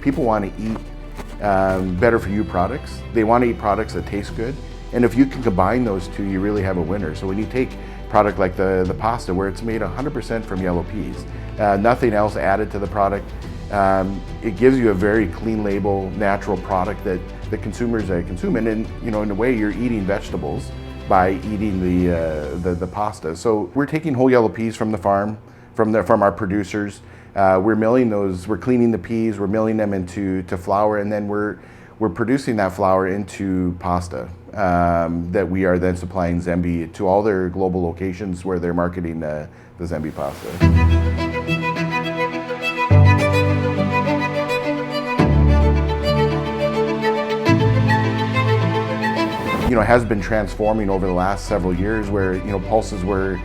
people want to eat better for you products. They want to eat products that taste good. And if you can combine those two, you really have a winner. So when you take a product like the pasta, where it's made 100% from yellow peas, nothing else added to the product, it gives you a very clean label, natural product that consumers consume. And in a way, you're eating vegetables by eating the pasta. So we're taking whole yellow peas from the farm, from our producers. We're milling those. We're cleaning the peas. We're milling them into flour, and then we're producing that flour into pasta that we are then supplying ZENB to all their global locations where they're marketing the ZENB pasta. It has been transforming over the last several years, where pulses were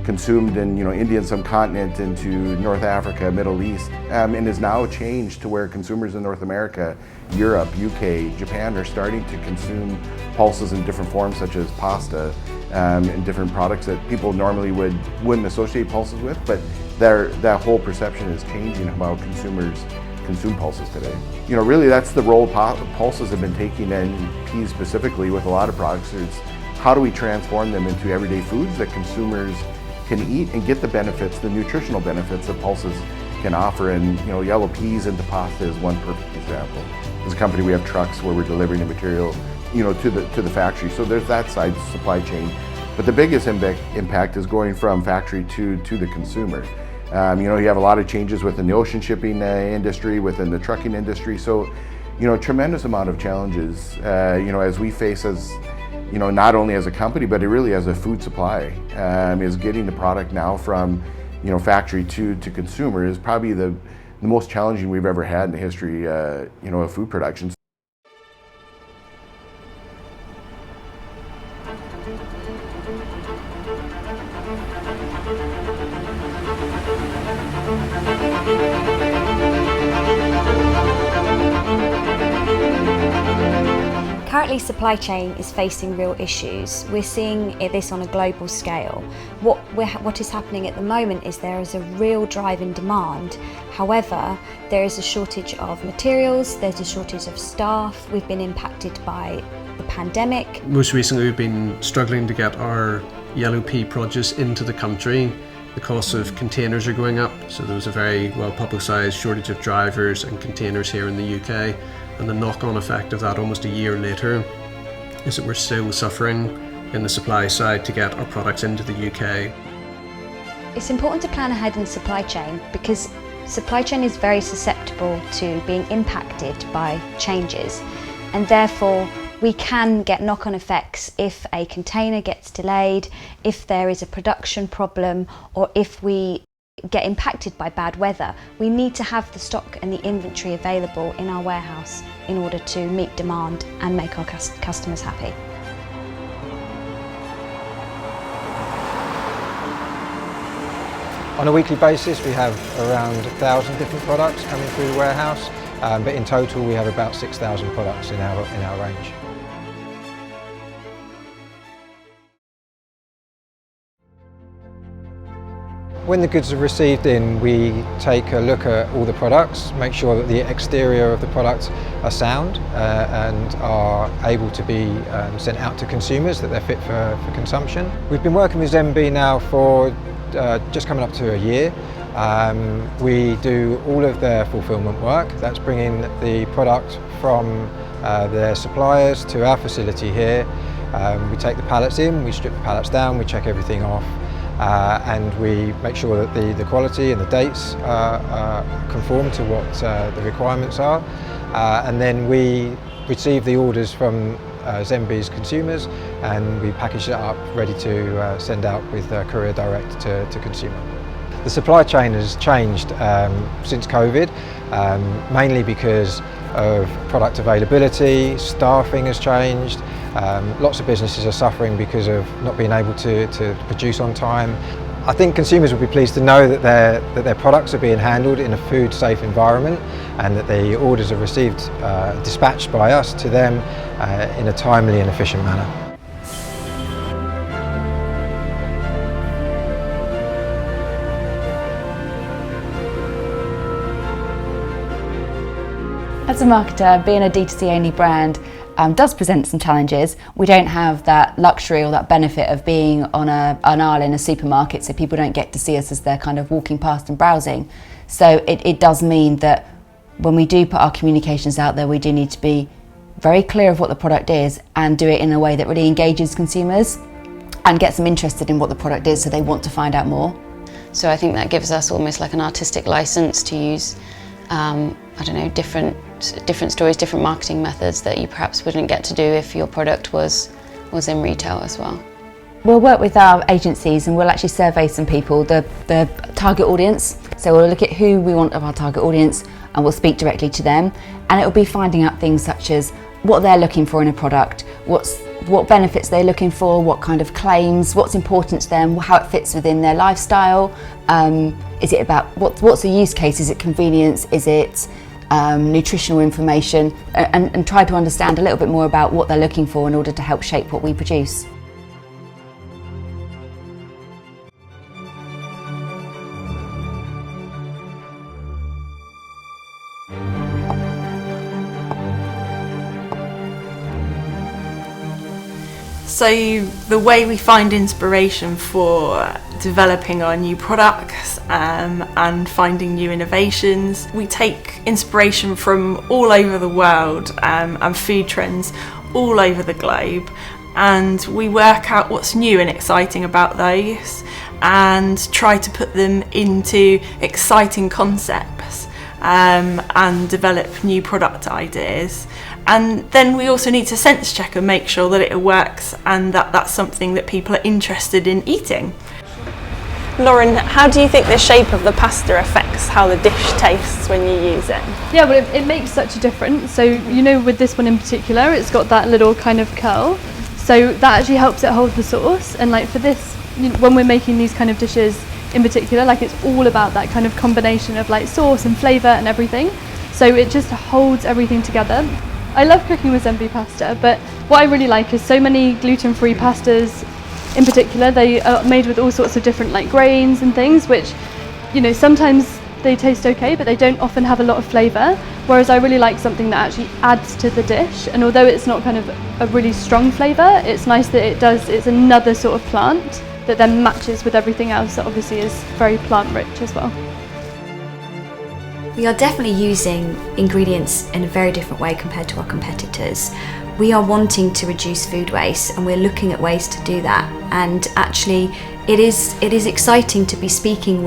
consumed in Indian subcontinent into North Africa, Middle East, and is now changed to where consumers in North America, Europe, UK, Japan are starting to consume pulses in different forms, such as pasta and different products that people normally wouldn't associate pulses with. But that whole perception is changing about consumers consume pulses today. Really that's the role pulses have been taking, and peas specifically with a lot of products, is how do we transform them into everyday foods that consumers can eat and get the benefits, the nutritional benefits that pulses can offer. And yellow peas into pasta is one perfect example. As a company, we have trucks where we're delivering the material to the factory. So there's that side, supply chain. But the biggest impact is going from factory to the consumer. You have a lot of changes within the ocean shipping industry, within the trucking industry. So, a tremendous amount of challenges, as we face as, not only as a company, but really as a food supply, is getting the product now from, factory to consumer is probably the most challenging we've ever had in the history, of food production. Currently, supply chain is facing real issues. We're seeing this on a global scale. What is happening at the moment is there is a real drive in demand. However, there is a shortage of materials, there's a shortage of staff. We've been impacted by the pandemic. Most recently, we've been struggling to get our yellow pea produce into the country. The cost of containers are going up, so there was a very well publicised shortage of drivers and containers here in the UK. And the knock-on effect of that almost a year later is that we're still suffering in the supply side to get our products into the UK. It's important to plan ahead in supply chain because supply chain is very susceptible to being impacted by changes, and therefore we can get knock-on effects if a container gets delayed, if there is a production problem, or if we get impacted by bad weather. We need to have the stock and the inventory available in our warehouse in order to meet demand and make our customers happy. On a weekly basis, we have around 1,000 different products coming through the warehouse, but in total we have about 6,000 products in our range. When the goods are received in, we take a look at all the products, make sure that the exterior of the products are sound and are able to be sent out to consumers, that they're fit for consumption. We've been working with ZENB now for just coming up to a year. We do all of their fulfillment work. That's bringing the product from their suppliers to our facility here. We take the pallets in, we strip the pallets down, we check everything off. And we make sure that the quality and the dates conform to what the requirements are. And then we receive the orders from ZENB's consumers and we package it up ready to send out with courier direct to consumer. The supply chain has changed since COVID, mainly because of product availability, staffing has changed. Lots of businesses are suffering because of not being able to produce on time. I think consumers will be pleased to know that their products are being handled in a food safe environment and that the orders are received, dispatched by us to them in a timely and efficient manner. As a marketer, being a D2C only brand does present some challenges. We don't have that luxury or that benefit of being on an aisle in a supermarket, so people don't get to see us as they're kind of walking past and browsing. So it does mean that when we do put our communications out there, we do need to be very clear of what the product is and do it in a way that really engages consumers and gets them interested in what the product is so they want to find out more. So I think that gives us almost like an artistic license to use, I don't know, different stories, different marketing methods that you perhaps wouldn't get to do if your product was in retail as well. We'll work with our agencies and we'll actually survey some people, the target audience. So we'll look at who we want of our target audience and we'll speak directly to them. And it'll be finding out things such as what they're looking for in a product, what benefits they're looking for, what kind of claims, what's important to them, how it fits within their lifestyle. Is it about what's the use case? Is it convenience? Is it nutritional information? And try to understand a little bit more about what they're looking for in order to help shape what we produce. So the way we find inspiration for developing our new products and finding new innovations, we take inspiration from all over the world and food trends all over the globe, and we work out what's new and exciting about those and try to put them into exciting concepts and develop new product ideas. And then we also need to sense check and make sure that it works and that that's something that people are interested in eating. Lauren, how do you think the shape of the pasta affects how the dish tastes when you use it? Yeah, well, it makes such a difference. So, you know, with this one in particular, it's got that little kind of curl. So that actually helps it hold the sauce. And like for this, when we're making these kind of dishes in particular, like it's all about that kind of combination of like sauce and flavour and everything. So it just holds everything together. I love cooking with ZENB pasta, but what I really like is so many gluten-free pastas in particular. They are made with all sorts of different like grains and things, which, you know, sometimes they taste okay, but they don't often have a lot of flavour. Whereas I really like something that actually adds to the dish, and although it's not kind of a really strong flavour, it's nice that it's another sort of plant that then matches with everything else that obviously is very plant-rich as well. We are definitely using ingredients in a very different way compared to our competitors. We are wanting to reduce food waste and we're looking at ways to do that, and actually it is exciting to be speaking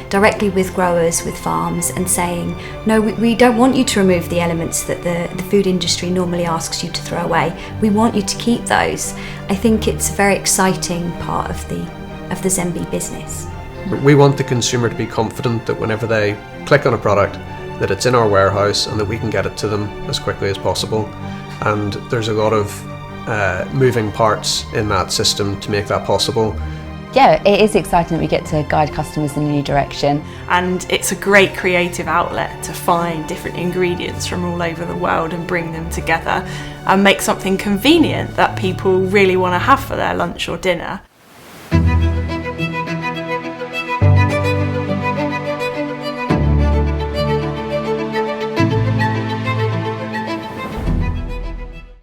directly with growers, with farms, and saying, no, we don't want you to remove the elements that the food industry normally asks you to throw away. We want you to keep those. I think it's a very exciting part of the ZENB business. We want the consumer to be confident that whenever they click on a product, that it's in our warehouse and that we can get it to them as quickly as possible. And there's a lot of moving parts in that system to make that possible. Yeah, it is exciting that we get to guide customers in a new direction. And it's a great creative outlet to find different ingredients from all over the world and bring them together and make something convenient that people really want to have for their lunch or dinner.